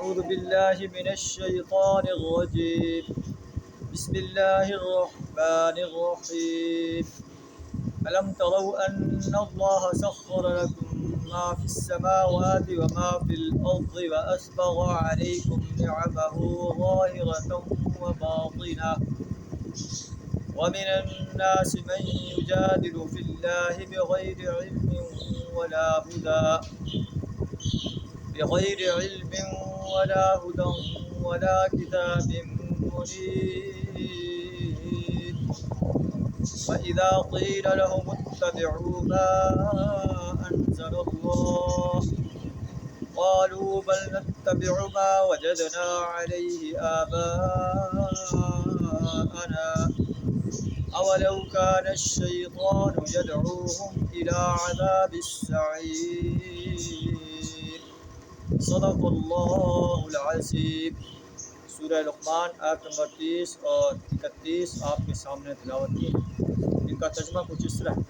أعوذ بالله من الشيطان الرجيم. بسم الله الرحمن الرحيم. ألم تروا أن الله سخر لكم ما في السماوات وما في الأرض وأسبغ عليكم نعمه ظاهرة وباطنة ومن الناس من يجادل في الله بغير علم ولا هدى ولا كتاب منير. وإذا قيل لهم اتبعوا ما أنزل الله قالوا بل نتبع ما وجدنا عليه آباءنا أولو كان الشيطان يدعوهم إلى عذاب السعير. صدق اللہ العظیم. سورہ لقمان آیت نمبر 30 اور 31 آپ کے سامنے تلاوت کی. ان کا ترجمہ کچھ اس طرح ہے.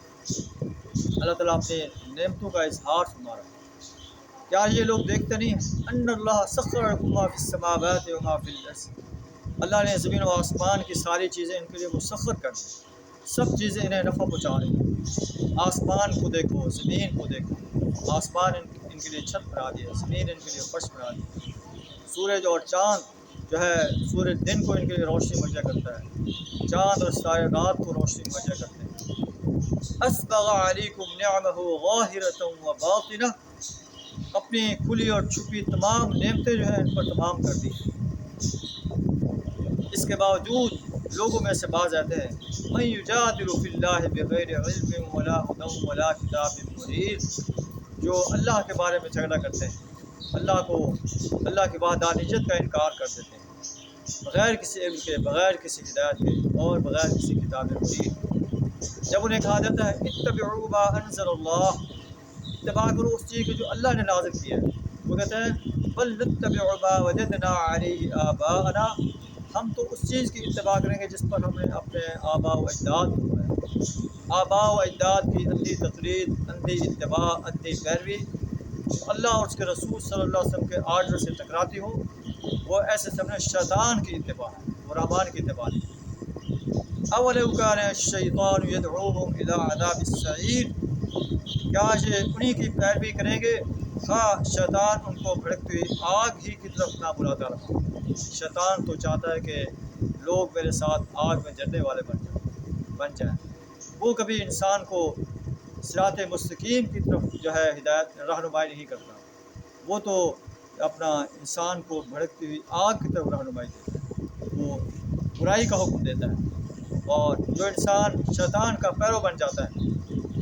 اللہ تعالیٰ اپنے نعمتوں کا اظہار فرما رہا ہے. کیا یہ لوگ دیکھتے نہیں ہیں ان اللہ سخر لکم ما فی السماوات و ما فی الارض، اللہ نے زمین و آسمان کی ساری چیزیں ان کے لیے مسخر کر دی. سب چیزیں انہیں نفع پہنچا رہی ہیں. آسمان کو دیکھو، زمین کو دیکھو. آسمان ان کے لیے چھت بنا دیا، زمین ان کے لیے فرش بنا دی. سورج اور چاند جو ہے، سورج دن کو ان کے لیے روشنی مہیا کرتا ہے، چاند اور ستارے رات کو روشنی مہیا کرتے ہیں. اسبغ علیکم نعمہ ظاہرۃ و باطنہ، اپنی کھلی اور چھپی تمام نعمتیں جو ہیں ان پر تمام کر دی. اس کے باوجود لوگوں میں سے بعض آتے ہیں من یجادل فی اللہ بغیر علم ولا ہدی ولا کتاب منیر، جو اللہ کے بارے میں جھگڑا کرتے ہیں، اللہ کی وحدانیت کا انکار کر دیتے ہیں، بغیر کسی علم کے، بغیر کسی ہدایت کے اور بغیر کسی کتاب منیر. جب انہیں کہا جاتا ہے اتبعوا ما انزل اللہ، اتباع کرو اس چیز کو جو اللہ نے نازل کیا ہے، وہ کہتے ہیں بل نتبع ما وجدنا علیہ آباءنا، ہم تو اس چیز کی اتباع کریں گے جس پر ہم نے اپنے آباء و اجداد کو پایا. آباء و اجداد کی اندھی تقلید، اندھی اتباع، اندھی پیروی اللہ اور اس کے رسول صلی اللہ علیہ وسلم کے آرڈر سے ٹکراتی ہو، وہ ایسے سمجھیں شیطان کی اتباع ہے، وہ رحمان کی اتباع نہیں. اولو کان الشیطان یدعوہم الی عذاب السعیر، کیا یہ انہی کی پیروی کریں گے خواہ شیطان ان کو بھڑکتی ہوئی آگ ہی کی طرف نہ بلاتا رہا. شیطان تو چاہتا ہے کہ لوگ میرے ساتھ آگ میں جلنے والے بن جائیں. وہ کبھی انسان کو صراط مستقیم کی طرف جو ہے ہدایت رہنمائی نہیں کرتا، وہ تو اپنا انسان کو بھڑکتی ہوئی آگ کی طرف رہنمائی دیتا ہے، وہ برائی کا حکم دیتا ہے. اور جو انسان شیطان کا پیرو بن جاتا ہے،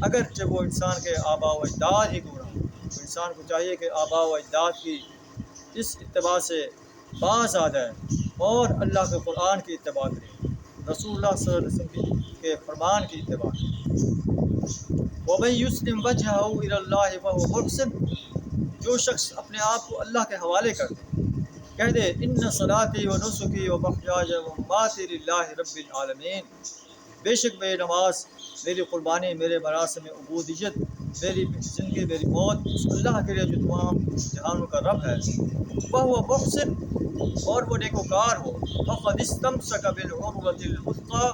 اگرچہ وہ انسان کے آباء و اجداد ہی گمراہ ہوں، تو انسان کو چاہیے کہ آباء و اجداد کی اس اتباع سے باز آ جائے اور اللہ کے قرآن کی اتباع کرے، رسول اللہ صلی اللہ علیہ وسلم کے فرمان کی اتباع کرے. وَمَن يُسْلِمْ وَجْهَهُ إِلَى اللَّهِ فَهُوَ مُحْسِنٌ، جو شخص اپنے آپ کو اللہ کے حوالے کر دے، کہہ دے ان صلاتي ونسكي ومحياي ومماتي للہ رب العالمین، بے شک میری نماز، میری قربانی، میرے مراسم عبودیت، میری زندگی، میری موت اس اللہ کے لیے جو تمام جہانوں کا رب ہے. وَهُوَ مُحْسِنٌ، اور وہ نیکوکار ہو. فَقَدِ اسْتَمْسَكَ بِالْعُرْوَةِ الْوُثْقَىٰ،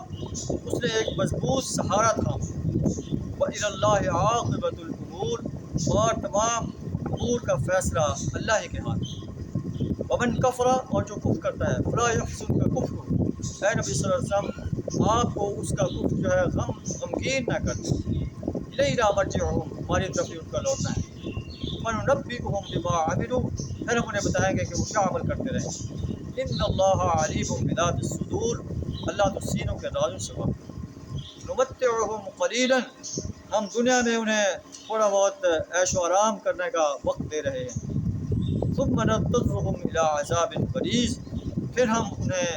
اس نے ایک مضبوط سہارا تھاما. وَإِلَى اللَّهِ عَاقِبَةُ الْأُمُورِ، اور تمام امور کا فیصلہ اللہ ہی کے ہاتھ. وَمَن كَفَرَ، اور جو کفر کرتا ہے، فَلَا يَحْزُنكَ كُفْرُهُ، اے نبی صلی اللہ علیہ وسلم آپ کو اس کا کفر جو ہے غمگین نہ کر دے. إِلَيْنَا مَرْجِعُهُمْ، ہماری طرف ہی ان کا لوٹنا ہے. فَنُنَبِّئُهُم بِمَا عَمِلُوا، پھر ہم انہیں بتائیں گے کہ وہ کیا عمل کرتے رہے. إِنَّ اللَّهَ عَلِيمٌ بِذَاتِ الصُّدُورِ، اللہ تو سینوں کے رازوں سے واقف. نُمَتِّعُهُمْ قَلِيلًا، ہم دنیا میں انہیں تھوڑا بہت عیش و آرام کرنے کا وقت دے رہے ہیں. ثُمَّ نَضْطَرُّهُمْ إِلَىٰ عَذَابٍ غَلِيظٍ، پھر ہم انہیں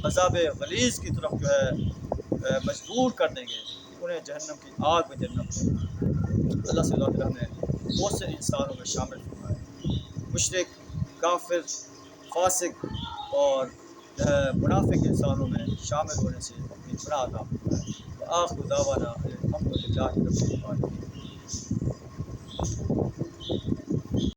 عذاب غلیظ کی طرف جو ہے مجبور کر دیں گے، انہیں جہنم کی آگ میں جلنا پڑے گا. اللہ صلی اللہ علیہ وسلم نے بہت سے انسانوں میں شامل فرمایا، مشرک، کافر، فاسق اور منافق انسانوں میں شامل ہونے سے اپنی پناہ عطا فرمائے. وآخر دعوانا الحمد للہ رب العالمین.